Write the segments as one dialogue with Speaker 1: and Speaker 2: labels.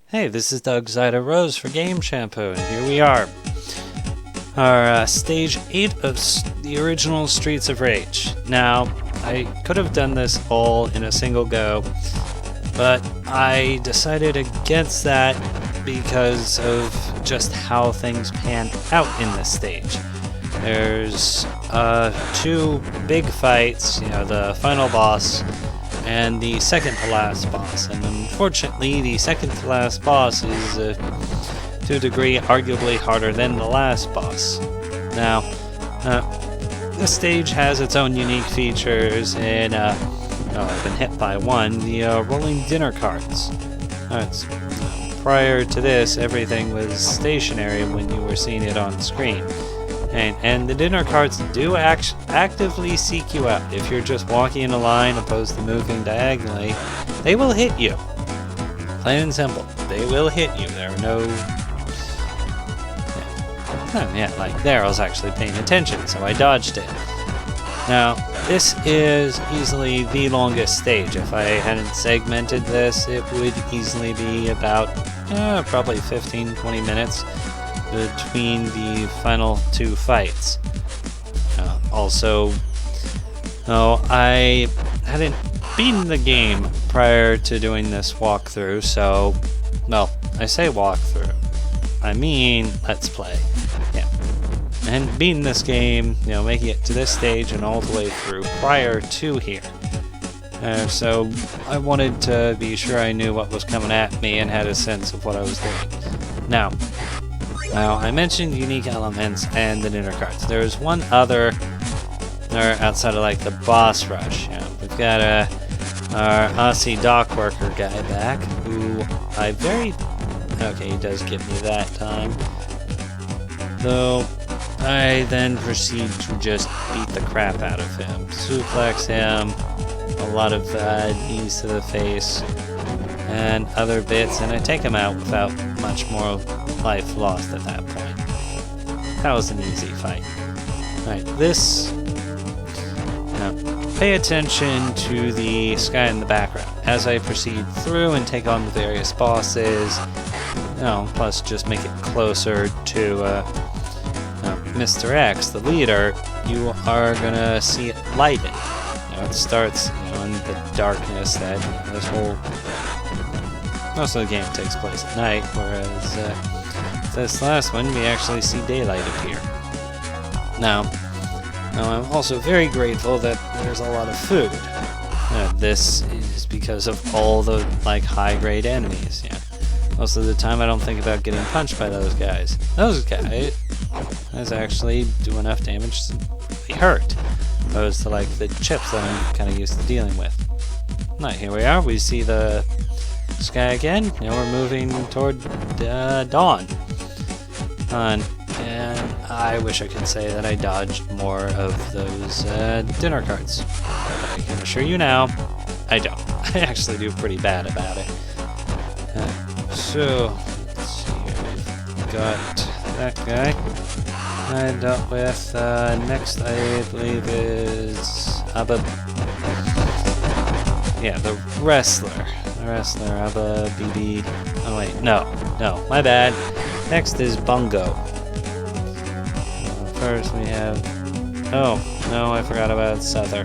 Speaker 1: Hey, this is Doug Zyda Rose for GameShampoo, and here we are. Our stage 8 of the original Streets of Rage. Now, I could have done this all in a single go, but I decided against that because of just how things pan out in this stage. There's two big fights, the final boss and the second to last boss, and unfortunately the second to last boss is to a degree arguably harder than the last boss. Now, this stage has its own unique features, and I've been hit by one, the rolling dinner carts. Prior to this, everything was stationary when you were seeing it on screen. And the dinner carts do actively seek you out. If you're just walking in a line opposed to moving diagonally, they will hit you. Plain and simple. They will hit you. There are no... like there I was actually paying attention, so I dodged it. Now, this is easily the longest stage. If I hadn't segmented this, it would easily be about probably 15-20 minutes between the final two fights. I hadn't beaten the game prior to doing this walkthrough, so, well, I say walkthrough, I mean let's play. Yeah. And beating this game, making it to this stage and all the way through prior to here. So I wanted to be sure I knew what was coming at me and had a sense of what I was doing. Now, I mentioned unique elements and the dinner carts. There's one other outside of the boss rush. We've got our Aussie dock worker guy back, who okay, he does give me that time. Though I then proceed to just beat the crap out of him, suplex him, a lot of knees to the face, and other bits, and I take him out without much more life lost at that point. That was an easy fight. Alright, this... Now, pay attention to the sky in the background. As I proceed through and take on the various bosses, plus just make it closer to Mr. X, the leader, you are gonna see it lighten. It starts in the darkness that this whole... Most of the game takes place at night, whereas this last one, we actually see daylight appear. Now I'm also very grateful that there's a lot of food. This is because of all the high-grade enemies. Most of the time, I don't think about getting punched by those guys. Those guys actually do enough damage to be hurt, opposed to the chips that I'm kind of used to dealing with. Alright, here we are. We see the sky again. We're moving toward dawn. And I wish I could say that I dodged more of those dinner carts. But I can assure you now, I don't. I actually do pretty bad about it. So, let's see here. We've got that guy I dealt with. Next, I believe, is the wrestler. Abba, BB. Oh wait, no, my bad. Next is Bungo. First we have... Oh, no, I forgot about Souther.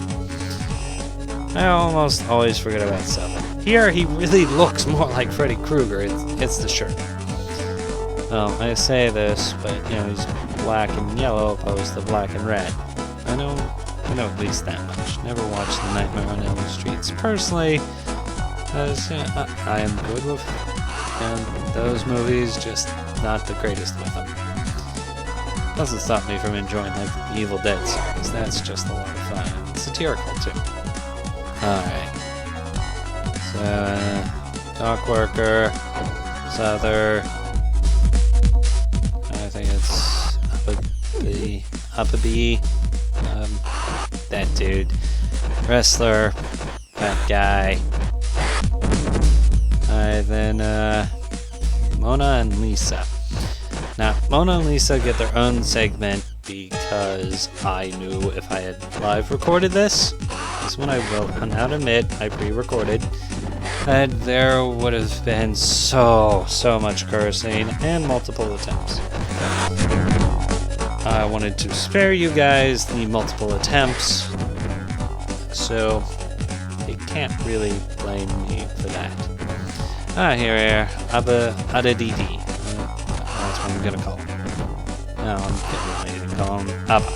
Speaker 1: I almost always forget about Souther. Here, he really looks more like Freddy Krueger. It's the shirt. Well, I say this, but, he's black and yellow opposed to black and red. I know at least that much. Never watched The Nightmare on Elm Streets personally, because I am good with those movies, just not the greatest with them. Doesn't stop me from enjoying the Evil Dead series. That's just a lot of fun. It's satirical too. Alright. So, dock worker, Souther. I think it's Uppity. That dude. Wrestler. That guy. Then Mona and Lisa. Now, Mona and Lisa get their own segment because I knew if I had live recorded this one I will now admit I pre-recorded, that there would have been so much cursing and multiple attempts. I wanted to spare you guys the multiple attempts, so you can't really blame me for that. Here, Adadidi. That's what I'm gonna call him. No, I'm getting ready to call him Abba.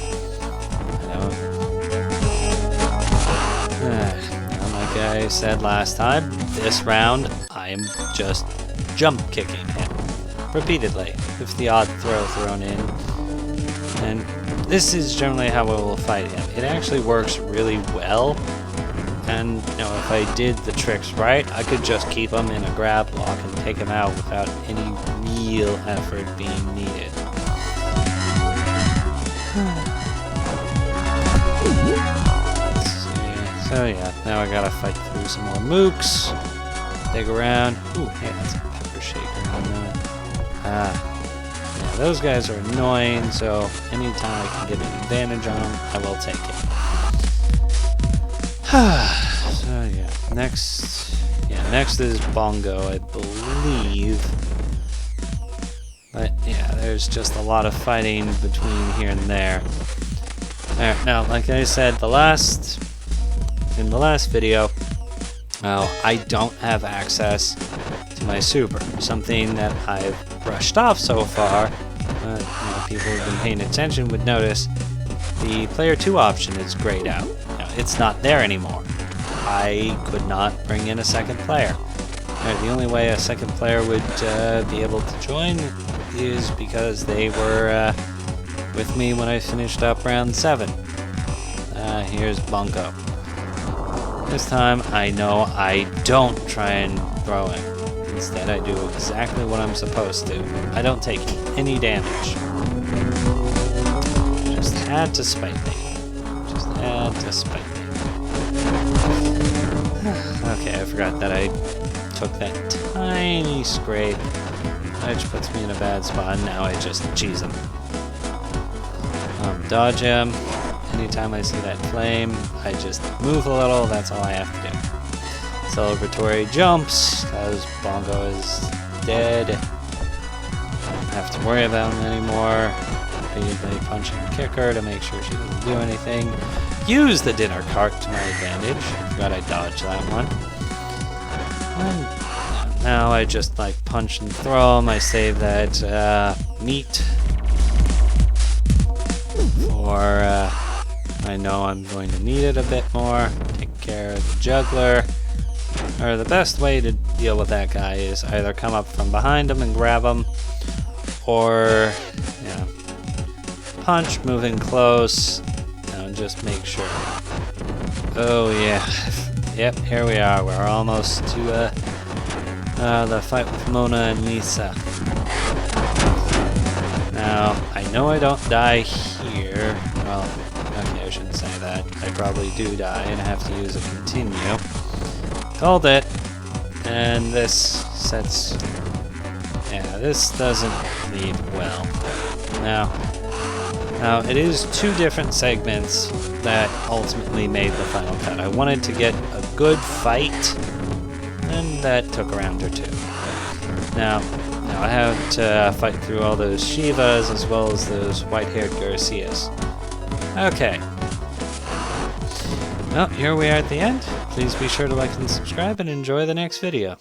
Speaker 1: Like I said last time, this round I am just jump kicking him repeatedly with the odd throw thrown in. And this is generally how I will fight him. It actually works really well. And if I did the tricks right, I could just keep him in a grab lock and take him out without any real effort being needed. So yeah, now I gotta fight through some more mooks. Dig around. Ooh, yeah, that's a pepper shaker. Yeah, those guys are annoying, so anytime I can get an advantage on them, I will take it. So yeah, next is Bongo, I believe. But yeah, there's just a lot of fighting between here and there. Alright, now, like I said, in the last video, I don't have access to my super, something that I've brushed off so far. People who've been paying attention would notice the player 2 option is grayed out. It's not there anymore. I could not bring in a second player. The only way a second player would be able to join is because they were with me when I finished up round 7. Here's Bongo. This time I know I don't try and throw him. Instead I do exactly what I'm supposed to. I don't take any damage. Just had to spite me. Okay, I forgot that I took that tiny scrape, which puts me in a bad spot, and now I just cheese him. Dodge him. Anytime I see that flame, I just move a little, that's all I have to do. Celebratory jumps, because Bongo is dead. Don't have to worry about him anymore. Repeatedly punching and kick her to make sure she doesn't do anything. Use the dinner cart to my advantage. I forgot I dodged that one. And now I just punch and throw him. I save that meat for I know I'm going to need it a bit more. Take care of the juggler. Or the best way to deal with that guy is either come up from behind him and grab him, or punch, moving close, and just make sure. Oh yeah, yep, here we are. We're almost to the fight with Mona and Lisa. Now, I know I don't die here. Well, okay, I shouldn't say that. I probably do die and I have to use a continue. Called it. And this sets... Yeah, this doesn't lead well. Now, it is 2 different segments that ultimately made the final cut. I wanted to get a good fight, and that took a round or 2. Now I have to fight through all those Shivas as well as those white-haired Garcias. Okay. Well, here we are at the end. Please be sure to like and subscribe and enjoy the next video.